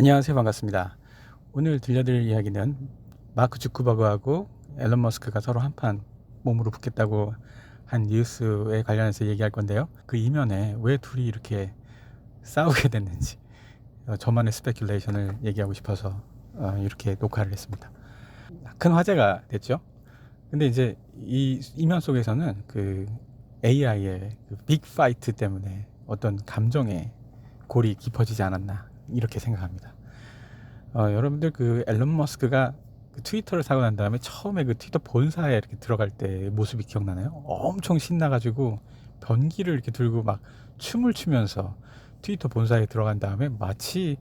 안녕하세요. 반갑습니다. 오늘 들려드릴 이야기는 마크 주크버그하고 앨런 머스크가 서로 한판 몸으로 붙겠다고 한 뉴스에 관련해서 얘기할 건데요. 그 이면에 왜 둘이 이렇게 싸우게 됐는지 저만의 스페큘레이션을 얘기하고 싶어서 이렇게 녹화를 했습니다. 큰 화제가 됐죠. 근데 이제 이 이면 속에서는 그 AI의 그 빅 파이트 때문에 어떤 감정의 골이 깊어지지 않았나 이렇게 생각합니다. 여러분들 그 앨런 머스크가 그 트위터를 사고 난 다음에 처음에 그 트위터 본사에 이렇게 들어갈 때 모습이 기억나나요? 엄청 신나가지고 변기를 이렇게 들고 막 춤을 추면서 트위터 본사에 들어간 다음에 마치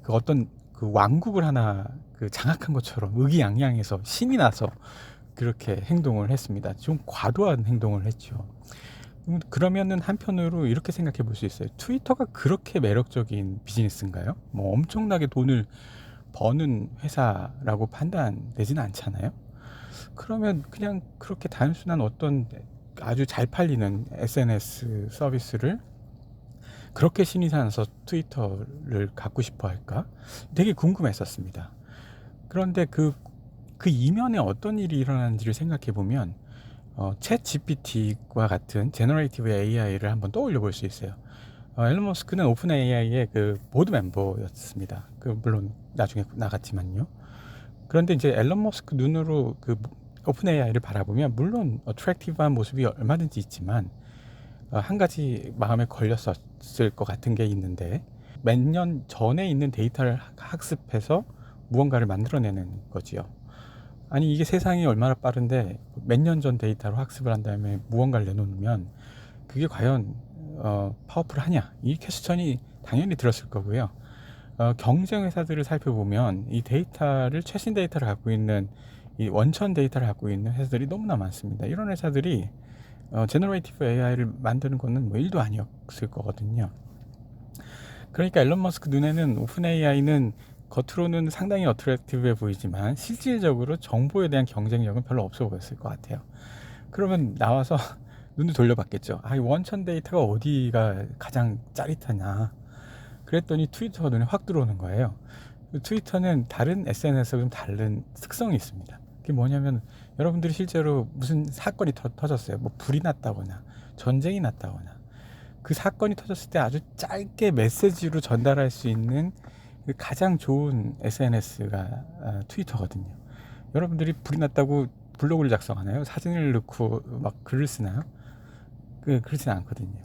그 어떤 그 왕국을 하나 그 장악한 것처럼 의기양양해서 신이 나서 그렇게 행동을 했습니다. 좀 과도한 행동을 했죠. 그러면은 한편으로 이렇게 생각해 볼 수 있어요. 트위터가 그렇게 매력적인 비즈니스인가요? 뭐 엄청나게 돈을 버는 회사라고 판단되지는 않잖아요. 그러면 그냥 그렇게 단순한 어떤 아주 잘 팔리는 SNS 서비스를 그렇게 신이 나서 트위터를 갖고 싶어 할까? 되게 궁금했었습니다. 그런데 그 이면에 어떤 일이 일어나는지를 생각해 보면 챗 GPT와 같은 제너레이티브 AI를 한번 떠올려 볼 수 있어요. 앨런 머스크는 오픈 AI의 그 보드 멤버였습니다. 그 물론 나중에 나갔지만요. 그런데 이제 앨런 머스크 눈으로 그 오픈 AI를 바라보면 물론 어트랙티브한 모습이 얼마든지 있지만 한 가지 마음에 걸렸었을 것 같은 게 있는데 몇 년 전에 있는 데이터를 학습해서 무언가를 만들어내는 거지요. 아니 이게 세상이 얼마나 빠른데 몇 년 전 데이터로 학습을 한 다음에 무언가를 내놓으면 그게 과연 파워풀하냐 이 퀘스천이 당연히 들었을 거고요. 경쟁 회사들을 살펴보면 이 데이터를 최신 데이터를 갖고 있는 이 원천 데이터를 갖고 있는 회사들이 너무나 많습니다. 이런 회사들이 제너레이티브 AI를 만드는 거는 뭐 일도 아니었을 거거든요. 그러니까 앨런 머스크 눈에는 오픈 AI는 겉으로는 상당히 어트랙티브해 보이지만 실질적으로 정보에 대한 경쟁력은 별로 없어 보였을 것 같아요. 그러면 나와서 눈을 돌려봤겠죠. 이 원천 데이터가 어디가 가장 짜릿하냐. 그랬더니 트위터가 눈에 확 들어오는 거예요. 트위터는 다른 SNS와 좀 다른 특성이 있습니다. 그게 뭐냐면 여러분들이 실제로 무슨 사건이 터졌어요. 뭐 불이 났다거나 전쟁이 났다거나 그 사건이 터졌을 때 아주 짧게 메시지로 전달할 수 있는 그 가장 좋은 SNS가 트위터거든요. 여러분들이 불이 났다고 블로그를 작성하나요? 사진을 넣고 막 글을 쓰나요? 그렇진 않거든요.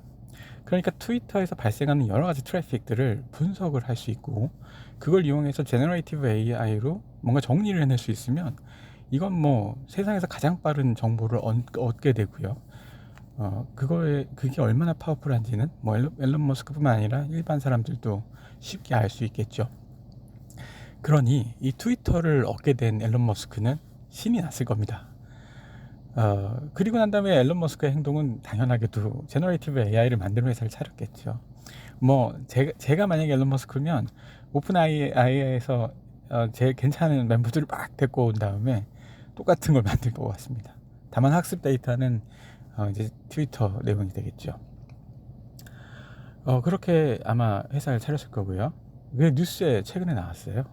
그러니까 트위터에서 발생하는 여러 가지 트래픽들을 분석을 할 수 있고 그걸 이용해서 제너레이티브 AI로 뭔가 정리를 해낼 수 있으면 이건 뭐 세상에서 가장 빠른 정보를 얻게 되고요. 그게 얼마나 파워풀한지는 뭐 앨런 머스크뿐만 아니라 일반 사람들도 쉽게 알 수 있겠죠. 그러니 이 트위터를 얻게 된 앨런 머스크는 신이 났을 겁니다. 그리고 난 다음에 앨런 머스크의 행동은 당연하게도 제너레이티브 AI를 만드는 회사를 차렸겠죠. 뭐 제가 만약에 앨런 머스크면 오픈 AI에서 제 괜찮은 멤버들을 막 데리고 온 다음에 똑같은 걸 만들 것 같습니다. 다만 학습 데이터는 이제 트위터 내용이 되겠죠. 그렇게 아마 회사를 차렸을 거고요. 그 뉴스에 최근에 나왔어요.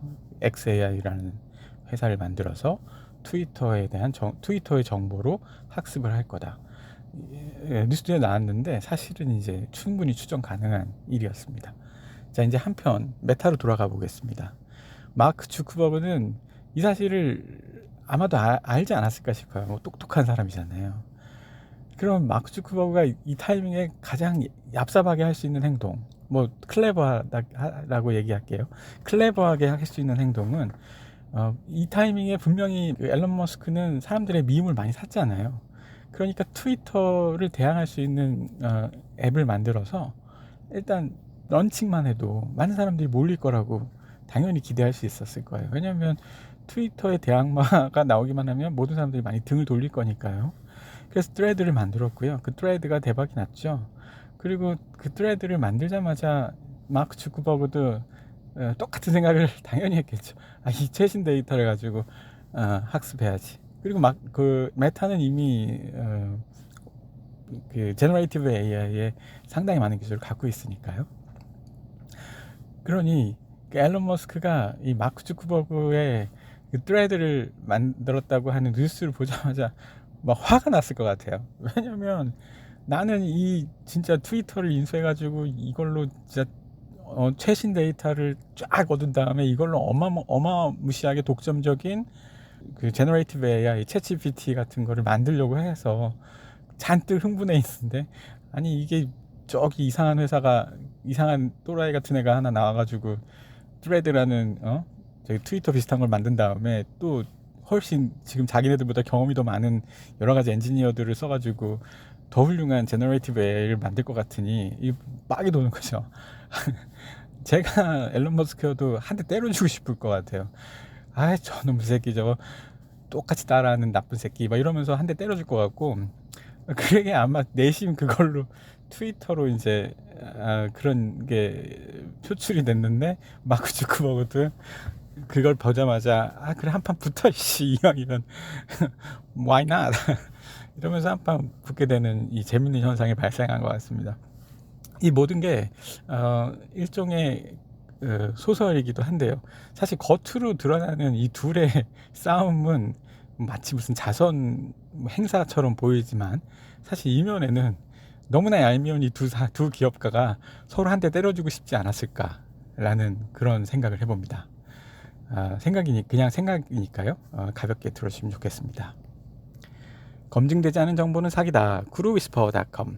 XAI라는 회사를 만들어서 트위터의 정보로 학습을 할 거다. 뉴스에 나왔는데 사실은 이제 충분히 추정 가능한 일이었습니다. 자, 이제 한편 메타로 돌아가 보겠습니다. 마크 주크버그는 이 사실을 아마도 알지 않았을까 싶어요. 뭐 똑똑한 사람이잖아요. 그럼 마크 주크버그가 이 타이밍에 가장 얍삽하게 할 수 있는 행동, 뭐 클레버하다라고 얘기할게요. 클레버하게 할 수 있는 행동은 이 타이밍에 분명히 그 앨런 머스크는 사람들의 미움을 많이 샀잖아요. 그러니까 트위터를 대항할 수 있는 앱을 만들어서 일단 런칭만 해도 많은 사람들이 몰릴 거라고 당연히 기대할 수 있었을 거예요. 왜냐하면 트위터의 대항마가 나오기만 하면 모든 사람들이 많이 등을 돌릴 거니까요. 그래서 트레드를 만들었고요. 그 트레드가 대박이 났죠. 그리고 그 트레드를 만들자마자 마크 주크버그도 똑같은 생각을 당연히 했겠죠. 이 최신 데이터를 가지고 학습해야지. 그리고 막 그 메타는 이미 그 제너레이티브 AI에 상당히 많은 기술을 갖고 있으니까요. 그러니 앨런 머스크가 이 마크 주크버그의 그 트레드를 만들었다고 하는 뉴스를 보자마자 막 화가 났을 것 같아요. 왜냐면 나는 이 진짜 트위터를 인수해가지고 이걸로 진짜 최신 데이터를 쫙 얻은 다음에 이걸로 어마무시하게 독점적인 그 제너레이티브 AI, 챗GPT 같은 거를 만들려고 해서 잔뜩 흥분해 있는데, 아니 이게 저기 이상한 회사가, 이상한 또라이 같은 애가 하나 나와가지고 트레드라는 저기 트위터 비슷한 걸 만든 다음에 또 훨씬 지금 자기네들보다 경험이 더 많은 여러 가지 엔지니어들을 써가지고 더 훌륭한 제너레이티브 AI를 만들 것 같으니 이 빡이 도는 거죠. 제가 앨런 머스크여도 한 대 때려주고 싶을 것 같아요. 아, 저놈 새끼 저거 똑같이 따라하는 나쁜 새끼 막 이러면서 한 대 때려줄 것 같고, 그게 아마 내심 그걸로 트위터로 이제 그런 게 표출이 됐는데, 마크 주크버그도 그걸 보자마자 그래 한 판 붙어 이씨 이왕이면 why not 이러면서 한 판 붙게 되는 이 재밌는 현상이 발생한 것 같습니다. 이 모든 게 일종의 소설이기도 한데요. 사실 겉으로 드러나는 이 둘의 싸움은 마치 무슨 자선 행사처럼 보이지만, 사실 이면에는 너무나 얄미운 이 두 기업가가 서로 한 대 때려주고 싶지 않았을까라는 그런 생각을 해봅니다. 그냥 생각이니까요. 가볍게 들어주시면 좋겠습니다. 검증되지 않은 정보는 사기다. 구루위스퍼.com